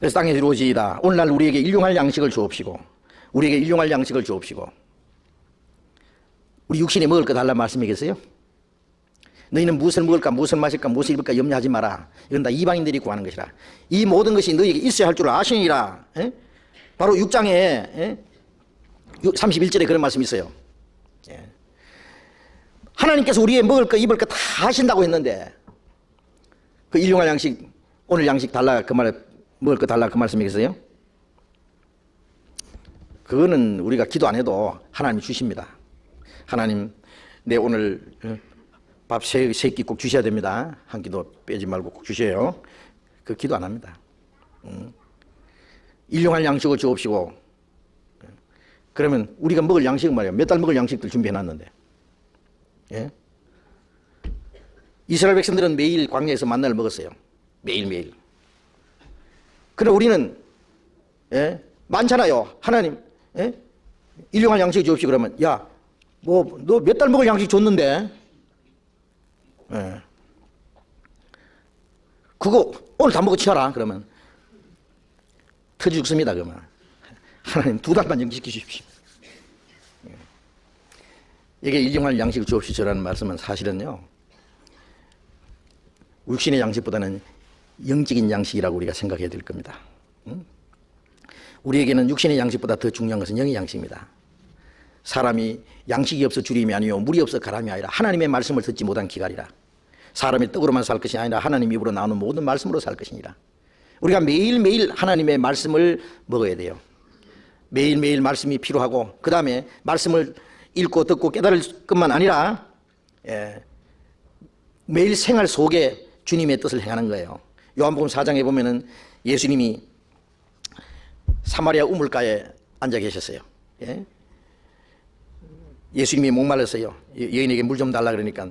그래서 땅에 이루어지이다. 오늘날 우리에게 일용할 양식을 주옵시고, 우리에게 일용할 양식을 주옵시고. 우리 육신에 먹을 거 달라는 말씀이겠어요? 너희는 무엇을 먹을까, 무엇을 마실까, 무엇을 입을까 염려하지 마라. 이건 다 이방인들이 구하는 것이라. 이 모든 것이 너희에게 있어야 할 줄 아시니라. 에? 바로 6장에 31절에 그런 말씀이 있어요. 예. 하나님께서 우리의 먹을 거 입을 거 다 하신다고 했는데 그 일용할 양식, 오늘 양식 달라 그 말에 먹을 거 달라 그 말씀이겠어요? 그거는 우리가 기도 안 해도 하나님이 주십니다. 하나님 내 오늘 밥 세 끼 꼭 주셔야 됩니다. 한 끼도 빼지 말고 꼭 주셔요. 그 기도 안 합니다. 일용할 양식을 주옵시고. 그러면 우리가 먹을 양식은 말이에요. 몇 달 먹을 양식들 준비해놨는데. 예? 이스라엘 백성들은 매일 광야에서 만나를 먹었어요. 매일매일. 그러나 우리는 많잖아요. 하나님 일용할 양식 주옵시고 그러면 야, 뭐 너 몇 달 먹을 양식 줬는데 그거 오늘 다 먹어 치워라. 그러면 터져 죽습니다. 그러면 하나님 2달만 영시켜 주십시오. 이게 일용할 양식을 주옵시오라는 말씀은 사실은요, 육신의 양식보다는 영적인 양식이라고 우리가 생각해야 될 겁니다. 우리에게는 육신의 양식보다 더 중요한 것은 영의 양식입니다. 사람이 양식이 없어 주림이 아니요 물이 없어 가람이 아니라 하나님의 말씀을 듣지 못한 기갈이라. 사람이 떡으로만 살 것이 아니라 하나님 입으로 나오는 모든 말씀으로 살 것이니라. 우리가 매일매일 하나님의 말씀을 먹어야 돼요. 매일매일 말씀이 필요하고 그 다음에 말씀을 읽고 듣고 깨달을 것만 아니라 매일 생활 속에 주님의 뜻을 행하는 거예요. 요한복음 4장에 보면은 예수님이 사마리아 우물가에 앉아 계셨어요. 예수님이 목말랐어요. 여인에게 물 좀 달라 그러니까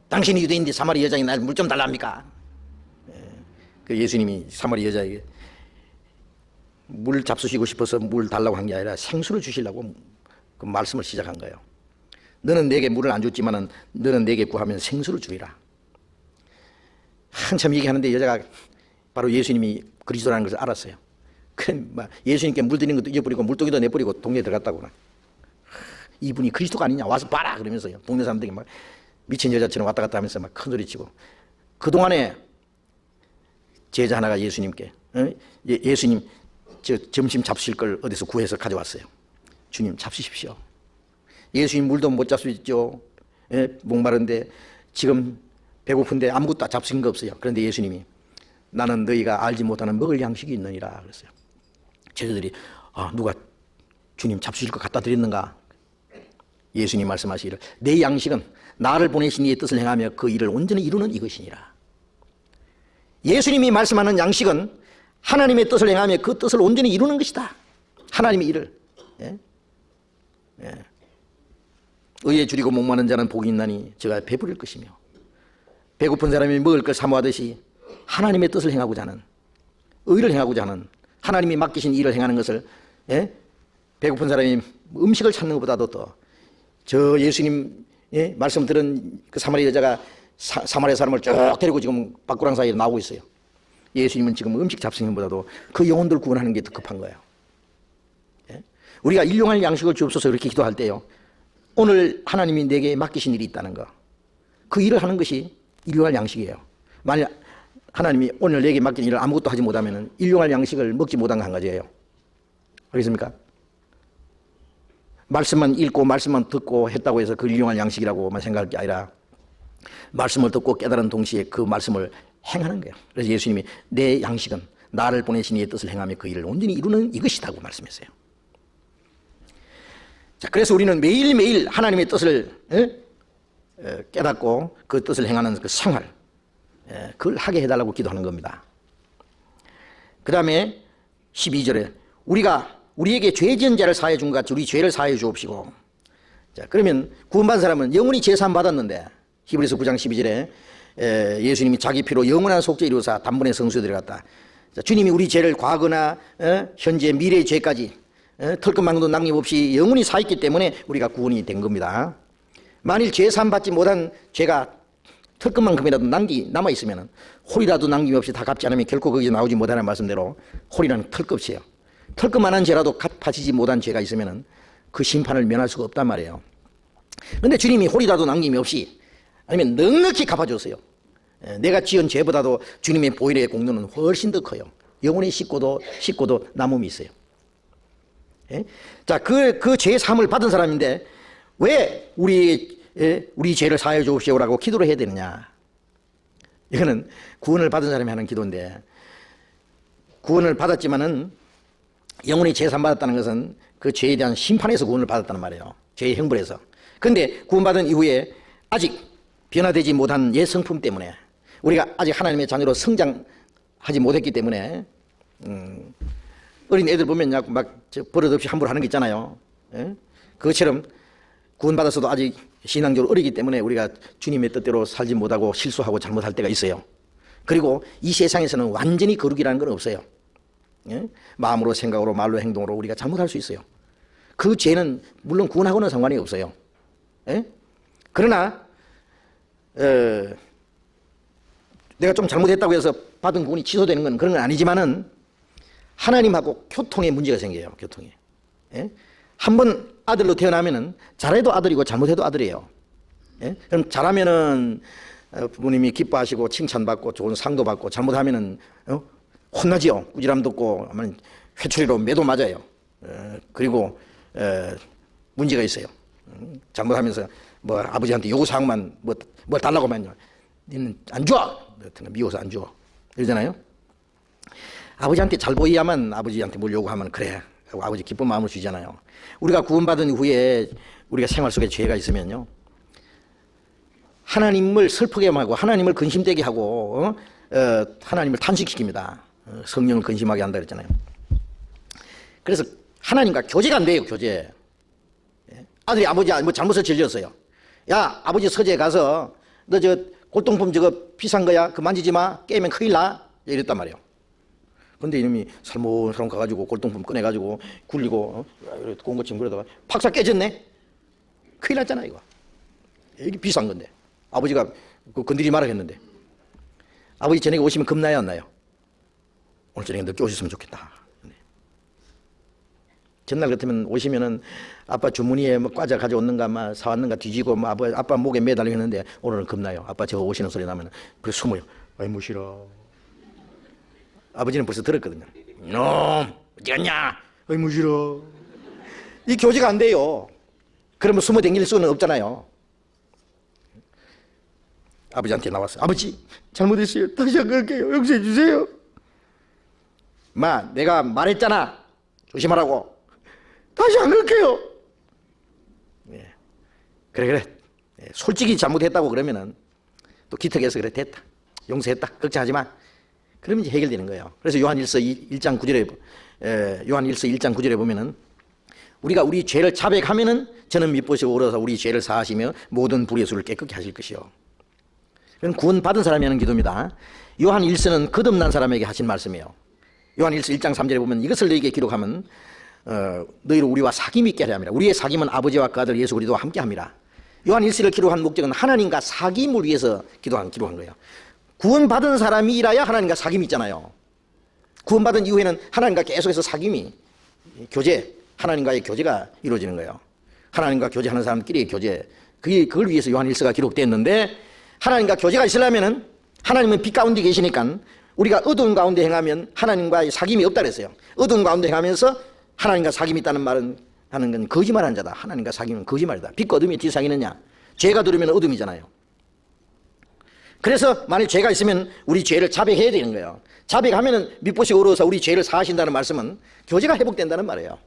당신이 유대인인데 사마리아 여자에게 날 물 좀 달랍니까? 그 예수님이 사마리아 여자에게 물 잡수시고 싶어서 물 달라고 한 게 아니라 생수를 주시려고 그 말씀을 시작한 거예요. 너는 내게 물을 안 줬지만은 너는 내게 구하면 생수를 주리라. 한참 얘기하는데 여자가 바로 예수님이 그리스도라는 것을 알았어요. 예수님께 물 드리는 것도 잊어버리고 물동이도 내버리고 동네에 들어갔다고. 이분이 그리스도가 아니냐 와서 봐라 그러면서요. 동네 사람들이 막 미친 여자처럼 왔다 갔다 하면서 막 큰소리치고. 그동안에 제자 하나가 예수님께 예수님 저 점심 잡수실 걸 어디서 구해서 가져왔어요. 주님 잡수십시오. 예수님 물도 못 잡수셨죠. 목마른데 지금 배고픈데 아무것도 잡수신 거 없어요. 그런데 예수님이 나는 너희가 알지 못하는 먹을 양식이 있느니라 그랬어요. 제자들이 누가 주님 잡수실 거 갖다 드렸는가? 예수님 말씀하시기를 내 양식은 나를 보내신 이의 뜻을 행하며 그 일을 온전히 이루는 이것이니라. 예수님이 말씀하는 양식은 하나님의 뜻을 행하며 그 뜻을 온전히 이루는 것이다. 하나님의 일을. 의에 줄이고 목마른 자는 복이 있나니 저가 배부릴 것이며 배고픈 사람이 먹을 걸 사모하듯이 하나님의 뜻을 행하고자 하는, 의를 행하고자 하는, 하나님이 맡기신 일을 행하는 것을 배고픈 사람이 음식을 찾는 것보다도 더 저 예수님 말씀 들은 그 사마리아 여자가 사마리아 사람을 쭉 데리고 지금 밖구랑 사이에 나오고 있어요. 예수님은 지금 음식 잡수는 것보다도 그 영혼들 구원하는 게 더 급한 거예요. 우리가 일용할 양식을 주옵소서 이렇게 기도할 때요, 오늘 하나님이 내게 맡기신 일이 있다는 거, 그 일을 하는 것이 일용할 양식이에요. 만약 하나님이 오늘 내게 맡긴 일을 아무것도 하지 못하면 일용할 양식을 먹지 못한 거 한 가지예요. 알겠습니까? 말씀만 읽고 말씀만 듣고 했다고 해서 그 일용할 양식이라고만 생각할 게 아니라 말씀을 듣고 깨달은 동시에 그 말씀을 행하는 거예요. 그래서 예수님이 내 양식은 나를 보내신 이의 뜻을 행하며 그 일을 온전히 이루는 이것이라고 말씀했어요. 자, 그래서 우리는 매일매일 하나님의 뜻을 깨닫고 그 뜻을 행하는 그 생활, 그걸 하게 해달라고 기도하는 겁니다. 그 다음에 12절에 우리에게 죄 지은 자를 사하여 준 것 같이 우리 죄를 사하여 주옵시고. 자, 그러면 구원받은 사람은 영원히 죄사함 받았는데 히브리서 9장 12절에 예수님이 자기 피로 영원한 속죄 이루사 단번에 성소에 들어갔다. 자, 주님이 우리 죄를 과거나 현재 미래의 죄까지 털끝망도 낭립없이 영원히 사했기 때문에 우리가 구원이 된 겁니다. 만일 죄사함 받지 못한 죄가 털끝만큼이라도 남아 있으면 홀이라도 남김없이 다 갚지 않으면 결코 거기서 나오지 못하는 말씀대로 홀이라는 털끝이에요. 털끝만한 죄라도 갚아지지 못한 죄가 있으면 그 심판을 면할 수가 없단 말이에요. 그런데 주님이 홀이라도 남김이 없이 아니면 넉넉히 갚아줬어요. 내가 지은 죄보다도 주님의 보혈의 공로는 훨씬 더 커요. 영원히 씻고도 남음이 있어요. 예? 자, 그 죄의 사함을 받은 사람인데 왜 우리 죄를 사하여 주옵시오라고 기도를 해야 되느냐? 이거는 구원을 받은 사람이 하는 기도인데, 구원을 받았지만은 영원히 죄 사함 받았다는 것은 그 죄에 대한 심판에서 구원을 받았다는 말이에요. 죄의 형벌에서. 그런데 구원받은 이후에 아직 변화되지 못한 옛 성품 때문에, 우리가 아직 하나님의 자녀로 성장하지 못했기 때문에 어린 애들 보면 막 버릇없이 함부로 하는 게 있잖아요. 예? 그것처럼 구원받았어도 아직 신앙적으로 어리기 때문에 우리가 주님의 뜻대로 살지 못하고 실수하고 잘못할 때가 있어요. 그리고 이 세상에서는 완전히 거룩이라는 건 없어요. 예? 마음으로, 생각으로, 말로, 행동으로 우리가 잘못할 수 있어요. 그 죄는 물론 구원하고는 상관이 없어요. 예? 그러나 내가 좀 잘못했다고 해서 받은 구원이 취소되는 건 그런 건 아니지만은 하나님하고 교통에 문제가 생겨요. 교통에. 예? 한번 아들로 태어나면은 잘해도 아들이고 잘못해도 아들이에요. 예? 그럼 잘하면은 부모님이 기뻐하시고 칭찬받고 좋은 상도 받고, 잘못하면은 혼나지요. 꾸지람 듣고 회초리로 매도 맞아요. 그리고 문제가 있어요. 잘못하면서 뭐 아버지한테 요구사항만 뭘 달라고 하면요, 니는 안 줘! 미워서 안 줘. 이러잖아요. 아버지한테 잘 보여야만 아버지한테 뭘 요구하면 그래 하고 아버지 기쁜 마음을 주잖아요. 우리가 구원받은 후에 우리가 생활 속에 죄가 있으면요, 하나님을 슬프게 하고 하나님을 근심되게 하고 하나님을 탄식시킵니다. 성령을 근심하게 한다 그랬잖아요. 그래서 하나님과 교제가 안 돼요. 교제. 아들이 아버지 뭐 잘못을 저질렀어요. 야, 아버지 서재에 가서 너 저 골동품 저거 비싼 거야, 그 만지지 마, 깨면 큰일 나, 이랬단 말이에요. 근데 이놈이 살모살모 가가지고 골동품 꺼내가지고 굴리고 공거침 그러다가 팍사 깨졌네. 큰일 났잖아 이거. 이게 비싼 건데 아버지가 건드리지 말라 했는데, 아버지 저녁에 오시면 겁나요 안 나요? 오늘 저녁에 늦게 오셨으면 좋겠다. 전날 같으면 오시면은 아빠 주머니에 뭐 과자 가져왔는가 막 사왔는가 뒤지고 뭐 아빠 목에 매달려 있는데 오늘은 겁나요. 아빠 저 오시는 소리 나면 그래서 숨어요. 아이 무시러. 아버지는 벌써 들었거든요. 놈 어디 갔냐? 아이 무시러. 이 교제가 안 돼요. 그러면 숨어 댕길 수는 없잖아요. 아버지한테 나왔어요. 아버지 잘못했어요. 다시 안 그럴게요. 용서해 주세요. 마, 내가 말했잖아. 조심하라고. 다시 안 그럴게요. 예. 그래. 예. 솔직히 잘못했다고 그러면은 또 기특해서 그래 됐다. 용서했다. 걱정하지 마. 그러면 이제 해결되는 거예요. 그래서 요한 1장 9절에 보면은 우리가 우리 죄를 자백하면은 저는 미쁘시고 오러서 우리 죄를 사하시며 모든 불의 수를 깨끗게 하실 것이요. 그건 구원 받은 사람이 하는 기도입니다. 요한 1서는 거듭난 사람에게 하신 말씀이에요. 요한 1장 3절에 보면 이것을 너희에게 기록하면 너희를 우리와 사귐 있게 하려 합니다. 우리의 사귐은 아버지와 그 아들 예수 그리스도와 함께 합니다. 요한 1서를 기록한 목적은 하나님과 사귐을 위해서 기록한 거예요. 구원받은 사람이라야 하나님과 사귐이 있잖아요. 구원받은 이후에는 하나님과 계속해서 사귐이, 교제, 하나님과의 교제가 이루어지는 거예요. 하나님과 교제하는 사람끼리의 교제, 그걸 위해서 요한 1서가 기록됐는데, 하나님과 교제가 있으려면은 하나님은 빛 가운데 계시니까 우리가 어두운 가운데 행하면 하나님과의 사귐이 없다 그랬어요. 어두운 가운데 행하면서 하나님과 사귐이 있다는 말은 하는 건 거짓말한 자다. 하나님과 사귐은 거짓말이다. 빛과 어둠이 어떻게 사귀느냐? 죄가 들으면 어둠이잖아요. 그래서 만일 죄가 있으면 우리 죄를 자백해야 되는 거예요. 자백하면은 미쁘시고 어려워서 우리 죄를 사하신다는 말씀은 교제가 회복된다는 말이에요.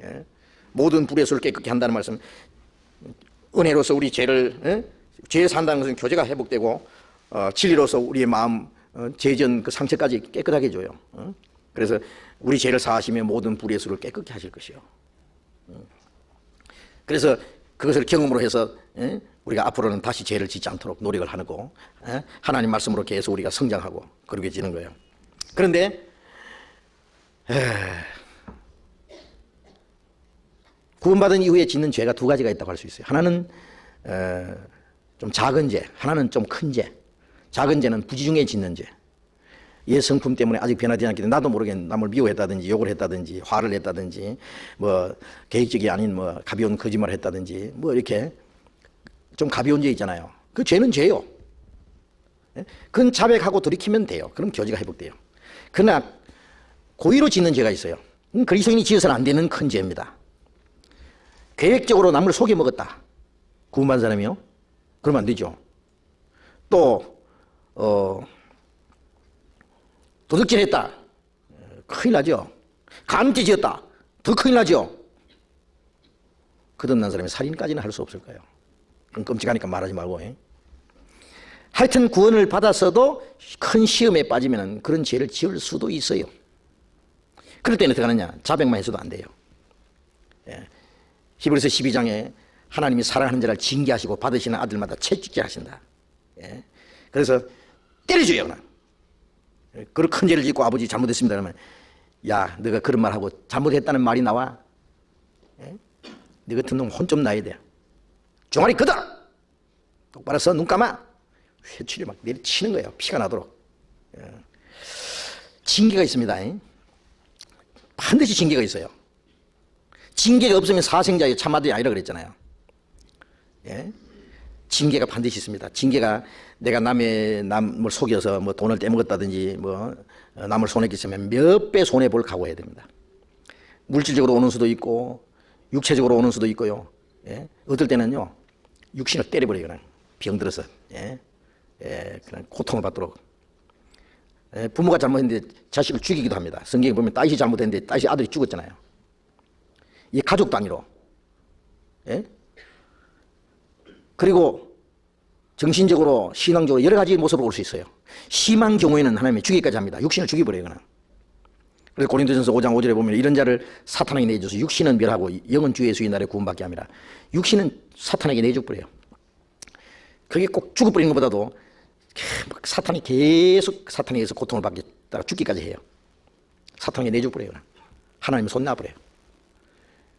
예? 모든 불의 수를 깨끗게 한다는 말씀, 은혜로서 우리 죄를 죄에 산다는 것은 교제가 회복되고 진리로서 우리의 마음 죄전 그 상처까지 깨끗하게 해줘요. 그래서 우리 죄를 사하시며 모든 불의 수를 깨끗게 하실 것이요. 그래서 그것을 경험으로 해서 우리가 앞으로는 다시 죄를 짓지 않도록 노력을 하고 하나님 말씀으로 계속 우리가 성장하고 그렇게 지는 거예요. 그런데 구원받은 이후에 짓는 죄가 두 가지가 있다고 할 수 있어요. 하나는 좀 작은 죄, 하나는 좀 큰 죄. 작은 죄는 부지 중에 짓는 죄. 얘 성품 때문에 아직 변하지 않기 때문에 나도 모르게 남을 미워했다든지 욕을 했다든지 화를 냈다든지 뭐 계획적이 아닌 뭐 가벼운 거짓말을 했다든지 뭐 이렇게 좀 가벼운 죄 있잖아요. 그 죄는 죄요. 그건 자백하고 돌이키면 돼요. 그럼 교제가 회복돼요. 그러나 고의로 짓는 죄가 있어요. 그리스도인이 지어서는 안 되는 큰 죄입니다. 계획적으로 남을 속여 먹었다. 구원받은 사람이요? 그러면 안 되죠. 또 도둑질했다. 큰일 나죠. 간죄 지었다. 더 큰일 나죠. 거듭난 사람이 살인까지는 할 수 없을 거예요. 그럼 끔찍하니까 말하지 말고. 하여튼 구원을 받았어도 큰 시험에 빠지면 그런 죄를 지을 수도 있어요. 그럴 때는 어떻게 하느냐. 자백만 해서도 안 돼요. 히브리서 12장에 하나님이 사랑하는 자를 징계하시고 받으시는 아들마다 채찍질 하신다. 그래서 때려줘요. 그냥. 그걸 큰 죄를 짓고 아버지 잘못했습니다 그러면 야 너가 그런 말하고 잘못했다는 말이 나와? 너 같은 놈 혼 좀 나야 돼. 종아리 걷어! 똑바로 서 눈 감아! 회초리 막 내리치는 거예요. 피가 나도록. 징계가 있습니다. 반드시 징계가 있어요. 징계가 없으면 사생자의 참아들이 아니라 그랬잖아요. 징계가 반드시 있습니다. 징계가 내가 남을 속여서 뭐 돈을 떼먹었다든지 뭐 남을 손해끼치면 몇 배 손해볼 각오해야 됩니다. 물질적으로 오는 수도 있고 육체적으로 오는 수도 있고요. 어떨 때는요 육신을 때려버려요. 그냥 병들어서 그냥 고통을 받도록. 부모가 잘못했는데 자식을 죽이기도 합니다. 성경에 보면 다윗이 잘못했는데 다윗이 아들이 죽었잖아요. 이 가족 단위로. 그리고 정신적으로 신앙적으로 여러 가지 모습으로 올 수 있어요. 심한 경우에는 하나님이 죽이기까지 합니다. 육신을 죽여버려요. 그냥. 그래서 고린도전서 5장 5절에 보면 이런 자를 사탄에게 내줘서 육신은 멸하고 영은 주 예수의 날에 구원받게 합니다. 육신은 사탄에게 내줘버려요. 그게 꼭 죽어버리는 것보다도 사탄이 계속 사탄에 의해서 고통을 받겠다가 죽기까지 해요. 사탄에게 내줘버려요. 하나님이 손 놔버려요.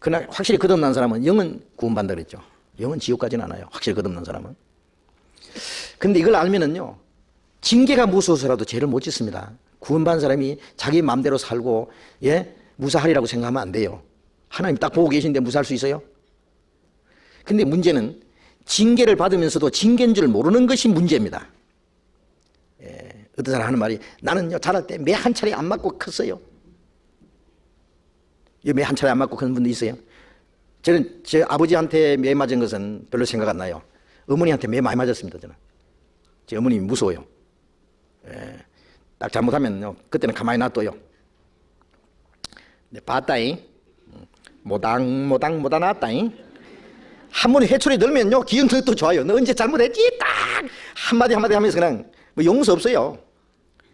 그러나 확실히 거듭난 사람은 영은 구원받는다 그랬죠. 영은 지옥 가지는 않아요. 확실히 거듭난 사람은. 근데 이걸 알면은요 징계가 무서워서라도 죄를 못 짓습니다. 구원받은 사람이 자기 마음대로 살고 무사하리라고 생각하면 안 돼요. 하나님 딱 보고 계신데 무사할 수 있어요? 근데 문제는 징계를 받으면서도 징계인 줄 모르는 것이 문제입니다. 어떤 사람 하는 말이 나는요 자랄 때 매 한 차례 안 맞고 컸어요. 매 한 차례 안 맞고 큰 분도 있어요. 저는 제 아버지한테 매 맞은 것은 별로 생각 안 나요. 어머니한테 매 많이 맞았습니다. 저는 제 어머님이 무서워요. 딱 잘못하면요 그때는 가만히 놔둬요. 네, 봤다잉 모당 나왔다잉. 한 번에 회초리 넣으면요 기억력도 좋아요. 너 언제 잘못했지? 딱 한마디 하면서 그냥 뭐 용서 없어요.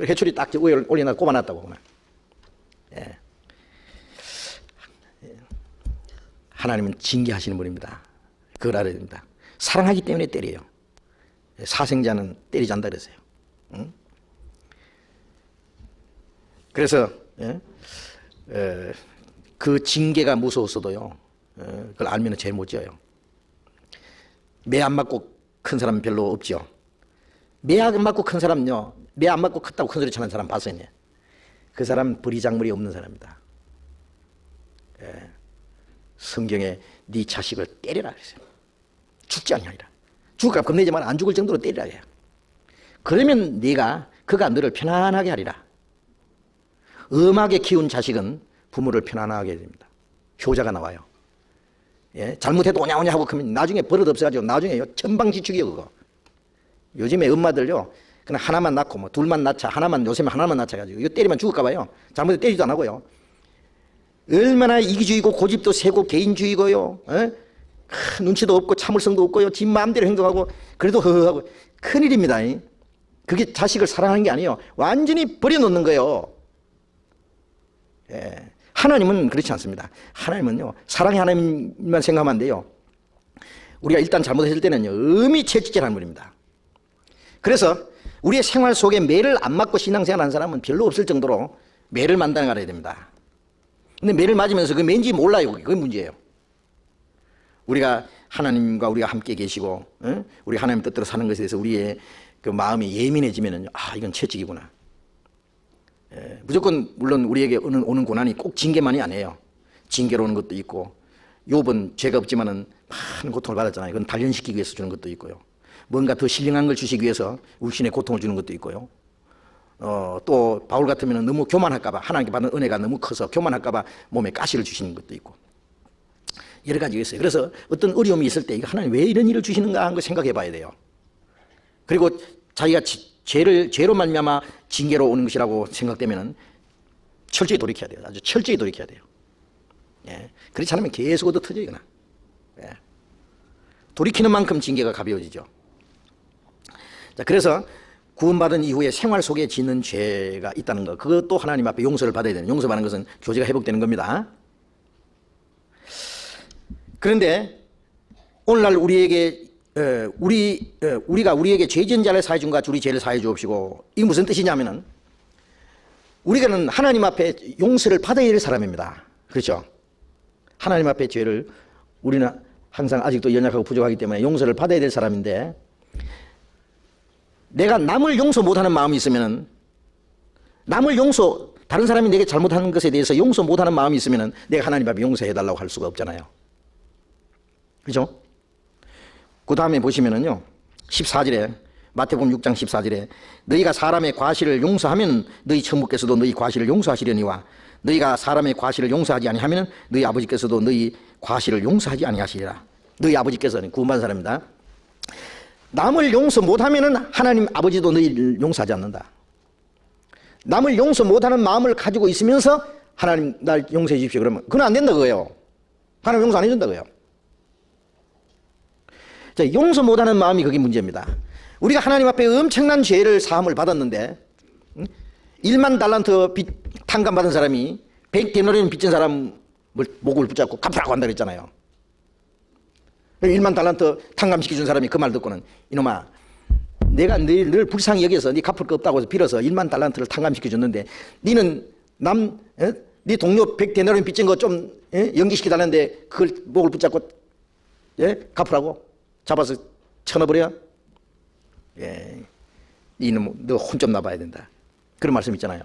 회초리 딱 위에 올려놔 꼽아놨다고 그냥. 하나님은 징계하시는 분입니다. 그걸 알아야 됩니다. 사랑하기 때문에 때려요. 사생자는 때리지 않는다 그랬어요. 응? 그래서 그 징계가 무서웠어도요 그걸 알면 죄 못 지어요. 매 안 맞고 큰 사람은 별로 없죠. 매 안 맞고 큰 사람은요 매 안 맞고 컸다고 큰 소리 치는 사람 봤어요. 그 사람 버리장물이 없는 사람입니다. 성경에 네 자식을 때려라 그랬어요. 죽지 아니하리라. 죽을까 겁내지만 안 죽을 정도로 때리라 해요. 그러면 그가 너를 편안하게 하리라. 엄하게 키운 자식은 부모를 편안하게 해야 됩니다. 효자가 나와요. 잘못해도 오냐오냐 하고 그러면 나중에 버릇 없어가지고 나중에요 천방지축이요 그거. 요즘에 엄마들요 그냥 하나만 낳고 뭐 둘만 낳자 요새는 하나만 낳자가지고 이거 때리면 죽을까 봐요. 잘못해 때리지도 안 하고요. 얼마나 이기주의고 고집도 세고 개인주의고요. 눈치도 없고 참을성도 없고요. 지 마음대로 행동하고 그래도 허허하고 큰일입니다. 그게 자식을 사랑하는 게 아니에요. 완전히 버려놓는 거예요. 하나님은 그렇지 않습니다. 하나님은요 사랑의 하나님만 생각하면 안 돼요. 우리가 일단 잘못했을 때는요 엄히 채찍질하는 분입니다. 그래서 우리의 생활 속에 매를 안 맞고 신앙생활하는 사람은 별로 없을 정도로 매를 만나는 걸 알아야 됩니다. 근데 매를 맞으면서 그 매인지 몰라요. 그게 문제예요. 우리가 하나님과 우리가 함께 계시고 우리 하나님 뜻대로 사는 것에 대해서 우리의 그 마음이 예민해지면은 이건 채찍이구나. 무조건 물론 우리에게 오는 고난이 꼭 징계만이 아니에요. 징계로 오는 것도 있고, 욥은 죄가 없지만은 많은 고통을 받았잖아요. 그건 단련시키기 위해서 주는 것도 있고요. 뭔가 더 신령한 걸 주시기 위해서 울신의 고통을 주는 것도 있고요. 또 바울 같으면 너무 교만할까봐, 하나님께 받은 은혜가 너무 커서 교만할까봐 몸에 가시를 주시는 것도 있고, 여러 가지가 있어요. 그래서 어떤 어려움이 있을 때 하나님 왜 이런 일을 주시는가 하는 걸 생각해 봐야 돼요. 그리고 자기가 죄로 말미암아 징계로 오는 것이라고 생각되면은 철저히 돌이켜야 돼요. 아주 철저히 돌이켜야 돼요. 예. 그렇지 않으면 계속 얻어 터져요, 그냥. 예. 돌이키는 만큼 징계가 가벼워지죠. 자, 그래서 구원받은 이후에 생활 속에 짓는 죄가 있다는 것, 그것도 하나님 앞에 용서를 받아야 되는, 용서받는 것은 교제가 회복되는 겁니다. 그런데 오늘날 우리에게 우리가 우리에게 죄 지은 자를 사해 준 것 같이 우리 죄를 사해 주옵시고, 이게 무슨 뜻이냐면은 우리가는 하나님 앞에 용서를 받아야 될 사람입니다. 그렇죠? 하나님 앞에 죄를, 우리는 항상 아직도 연약하고 부족하기 때문에 용서를 받아야 될 사람인데, 내가 남을 용서 못하는 마음이 있으면은, 다른 사람이 내게 잘못한 것에 대해서 용서 못하는 마음이 있으면은 내가 하나님 앞에 용서해달라고 할 수가 없잖아요. 그죠? 그 다음에 보시면은요, 14절에, 마태복음 6장 14절에, 너희가 사람의 과실을 용서하면 너희 천부께서도 너희 과실을 용서하시려니와 너희가 사람의 과실을 용서하지 아니하면 너희 아버지께서도 너희 과실을 용서하지 아니하시리라. 너희 아버지께서는 구원받은 사람입니다. 남을 용서 못하면은 하나님 아버지도 너희를 용서하지 않는다. 남을 용서 못하는 마음을 가지고 있으면서 하나님 날 용서해 주십시오 그러면 그건 안 된다 그거예요. 하나님 용서 안 해준다 그거예요. 자, 용서 못하는 마음이 그게 문제입니다. 우리가 하나님 앞에 엄청난 죄를 사함을 받았는데 1만 달란트 탕감 받은 사람이 100데나리온 빚진 사람을 목을 붙잡고 갚으라고 한다 그랬잖아요. 1만 달란트 탕감시켜준 사람이 그 말 듣고는, 이놈아, 내가 늘 불쌍히 여겨서 네 갚을 거 없다고 해서 빌어서 1만 달란트를 탕감시켜줬는데 니는 네 동료 100데나리온 빚진 거 좀 연기시켜달라는데 그걸 목을 붙잡고 갚으라고 잡아서 쳐넣어버려? 이놈 너 혼 좀 나봐야 된다. 그런 말씀 있잖아요.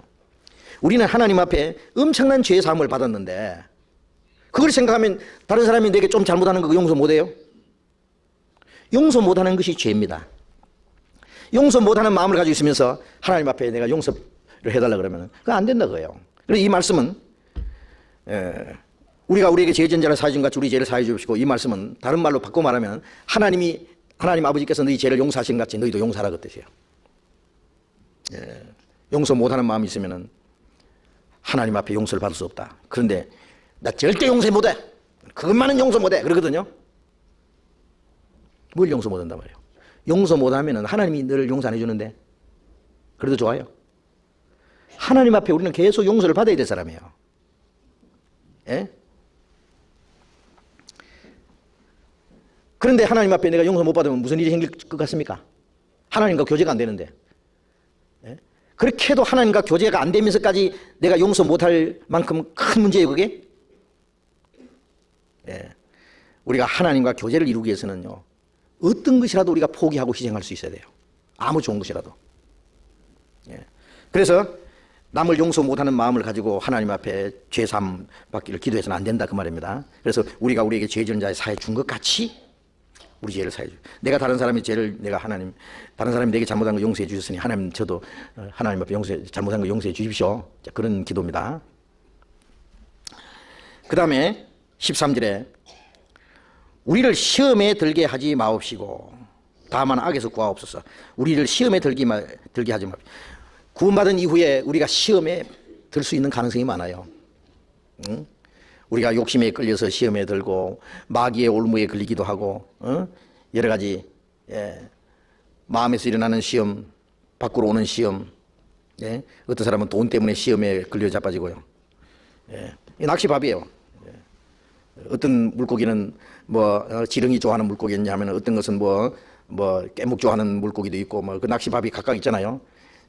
우리는 하나님 앞에 엄청난 죄 사함을 받았는데 그걸 생각하면 다른 사람이 내게 좀 잘못하는 거 용서 못해요? 용서 못하는 것이 죄입니다. 용서 못하는 마음을 가지고 있으면서 하나님 앞에 내가 용서를 해달라 그러면 그건 안 된다 그래요. 그래서 이 말씀은 우리가 우리에게 죄 지은 자를 사해 준 같이 우리 죄를 사해 주시고, 이 말씀은 다른 말로 바꿔 말하면 하나님 아버지께서 너희 죄를 용서하신 같이 너희도 용서하라 그 뜻이에요. 용서 못하는 마음이 있으면은 하나님 앞에 용서를 받을 수 없다. 그런데 나 절대 용서 못해. 그것만은 용서 못해. 그러거든요. 뭘 용서 못한단 말이에요. 용서 못하면은 하나님이 너를 용서 안 해주는데 그래도 좋아요. 하나님 앞에 우리는 계속 용서를 받아야 될 사람이에요. 예? 그런데 하나님 앞에 내가 용서 못 받으면 무슨 일이 생길 것 같습니까? 하나님과 교제가 안 되는데. 예? 그렇게 해도 하나님과 교제가 안 되면서까지 내가 용서 못할 만큼 큰 문제예요, 그게? 예. 우리가 하나님과 교제를 이루기 위해서는요, 어떤 것이라도 우리가 포기하고 희생할 수 있어야 돼요. 아무 좋은 것이라도. 예. 그래서 남을 용서 못하는 마음을 가지고 하나님 앞에 죄사함 받기를 기도해서는 안 된다 그 말입니다. 그래서 우리가 우리에게 죄 지은 자의 사해 준 것 같이 우리 죄를 사해 줘. 내가 다른 사람의 죄를 다른 사람이 내게 잘못한 거 용서해 주셨으니 하나님 저도 하나님 앞에 잘못한 거 용서해 주십시오. 자, 그런 기도입니다. 그 다음에 13절에 우리를 시험에 들게 하지 마옵시고 다만 악에서 구하옵소서. 우리를 시험에 들게 하지 마옵시고. 구원받은 이후에 우리가 시험에 들 수 있는 가능성이 많아요. 응? 우리가 욕심에 끌려서 시험에 들고 마귀의 올무에 걸리기도 하고 여러 가지 마음에서 일어나는 시험, 밖으로 오는 시험, 어떤 사람은 돈 때문에 시험에 걸려 자빠지고요. 이 낚시밥이에요. 어떤 물고기는 지렁이 좋아하는 물고기였냐 하면 어떤 것은 깨묵 좋아하는 물고기도 있고 그 낚시밥이 각각 있잖아요.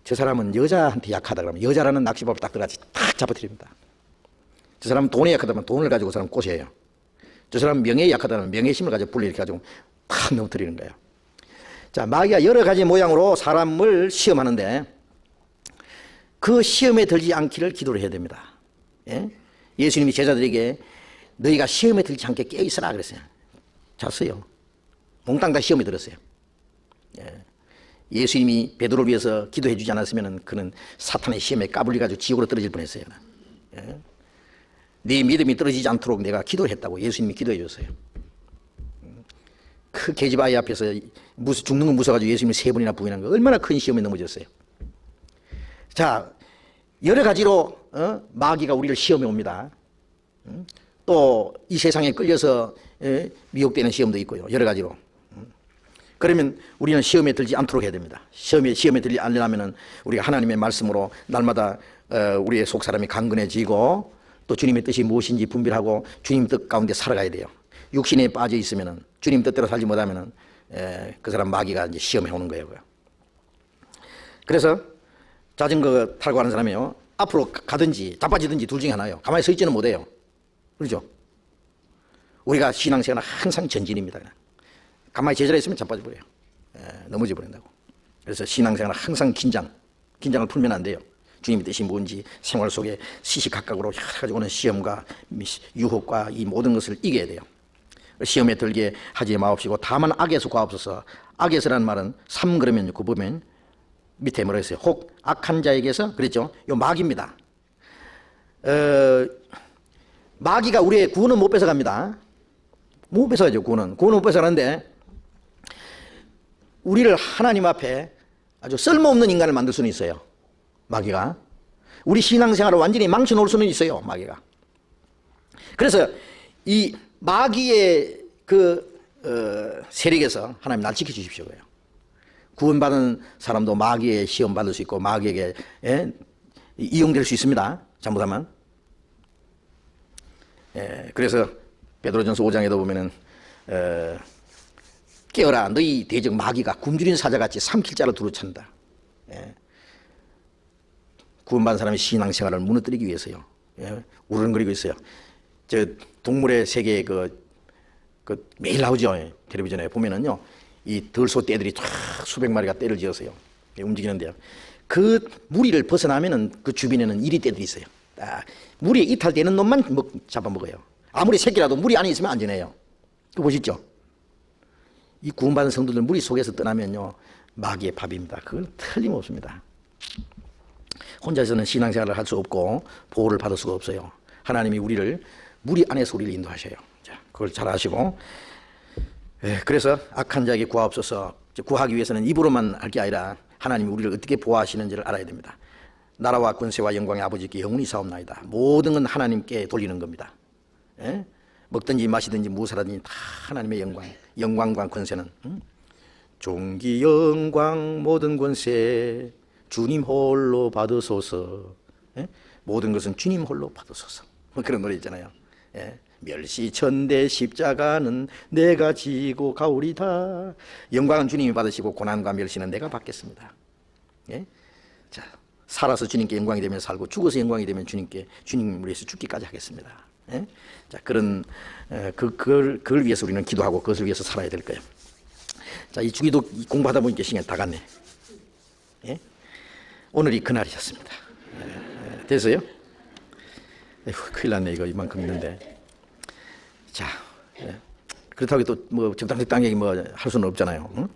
저 사람은 여자한테 약하다 그러면 여자라는 낚시밥을 딱 들어가지 탁 잡아뜨립니다. 저 사람은 돈에 약하다면 돈을 가지고 그 사람 꼬셔요. 저 사람 명예에 약하다는 명예심을 가지고 불러 이렇게 가지고 탁 넘어뜨리는 거예요. 자, 마귀가 여러 가지 모양으로 사람을 시험하는데 그 시험에 들지 않기를 기도를 해야 됩니다. 예? 예수님이 제자들에게 너희가 시험에 들지 않게 깨어있으라 그랬어요. 잤어요. 몽땅 다 시험에 들었어요. 예. 예수님이 베드로를 위해서 기도해 주지 않았으면 그는 사탄의 시험에 까불려가지고 지옥으로 떨어질 뻔했어요. 예. 네 믿음이 떨어지지 않도록 내가 기도를 했다고 예수님이 기도해 줬어요. 그 계집아이 앞에서 죽는 거 무서워가지고 예수님이 3번이나 부인한 거 얼마나 큰 시험에 넘어졌어요. 자, 여러 가지로 마귀가 우리를 시험해 옵니다. 또 이 세상에 끌려서 미혹되는 시험도 있고요. 여러 가지로. 그러면 우리는 시험에 들지 않도록 해야 됩니다. 시험에 들지 않으려면 우리가 하나님의 말씀으로 날마다 우리의 속 사람이 강건해지고 또 주님의 뜻이 무엇인지 분별하고 주님 뜻 가운데 살아가야 돼요. 육신에 빠져 있으면은 주님 뜻대로 살지 못하면은 그 사람 마귀가 이제 시험해 오는 거예요. 그래서 자전거 타고 가는 사람이요, 앞으로 가든지 자빠지든지 둘 중에 하나예요. 가만히 서 있지는 못해요. 그렇죠? 우리가 신앙생활은 항상 전진입니다. 그냥. 가만히 제자리에 있으면 자빠져 버려요. 넘어져 버린다고. 그래서 신앙생활은 항상 긴장을 풀면 안 돼요. 주님의 뜻이 뭔지 생활 속에 시시각각으로 여러 가지 오는 시험과 유혹과 이 모든 것을 이겨야 돼요. 시험에 들게 하지 마옵시고 다만 악에서 구하옵소서. 악에서라는 말은 3 그러면 그 보면 밑에 뭐라 했어요? 혹 악한 자에게서 그랬죠? 요 마귀입니다. 마귀가 우리의 구원은 못 뺏어갑니다. 못 뺏어가죠. 구원은 못 뺏어가는데 우리를 하나님 앞에 아주 쓸모없는 인간을 만들 수는 있어요. 마귀가 우리 신앙생활을 완전히 망쳐놓을 수는 있어요. 마귀가. 그래서 이 마귀의 그 세력에서 하나님 날 지켜주십시오. 그래요. 구원받은 사람도 마귀의 시험 받을 수 있고 마귀에게 이용될 수 있습니다. 잘못하면. 그래서 베드로전서 5장에도 보면은 깨어라 너희 대적 마귀가 굶주린 사자같이 삼킬 자를 두루 찬다. 구원받은 사람의 신앙생활을 무너뜨리기 위해서요. 우르렁거리고 있어요. 저 동물의 세계에 그 매일 나오죠. 텔레비전에 보면은요. 이 들소 떼들이 쫙 수백 마리가 떼를 지어서요. 움직이는데요. 그 무리를 벗어나면은 그 주변에는 이리 떼들이 있어요. 무리에 이탈되는 놈만 잡아먹어요. 아무리 새끼라도 무리 안에 있으면 안전해요. 그거 보시죠. 이 구원받은 성도들 무리 속에서 떠나면요. 마귀의 밥입니다. 그건 틀림없습니다. 혼자서는 신앙생활을 할 수 없고 보호를 받을 수가 없어요. 하나님이 우리를 무리 안에서 우리를 인도하셔요. 자, 그걸 잘 아시고 그래서 악한 자에게 구하옵소서. 구하기 위해서는 입으로만 할 게 아니라 하나님이 우리를 어떻게 보호하시는지를 알아야 됩니다. 나라와 권세와 영광의 아버지께 영원히 사옵나이다. 모든 건 하나님께 돌리는 겁니다. 먹든지 마시든지 무엇하든지 다 하나님의 영광과 권세는 존귀 영광 모든 권세 주님 홀로 받으소서. 모든 것은 주님 홀로 받으소서. 뭐 그런 노래 있잖아요. 멸시천대 십자가는 내가 지고 가오리다. 영광은 주님이 받으시고 고난과 멸시는 내가 받겠습니다. 자, 살아서 주님께 영광이 되면 살고 죽어서 영광이 되면 주님을 위해서 죽기까지 하겠습니다. 자, 그런 그걸 위해서 우리는 기도하고 그것을 위해서 살아야 될 거예요. 자, 이 주기도 공부하다 보니까 시간이 다 갔네. 오늘이 그날이셨습니다. 됐어요? 에휴, 큰일 났네. 이거 이만큼 있는데. 자, 그렇다고 또 뭐 적당히 뭐 할 수는 없잖아요. 응?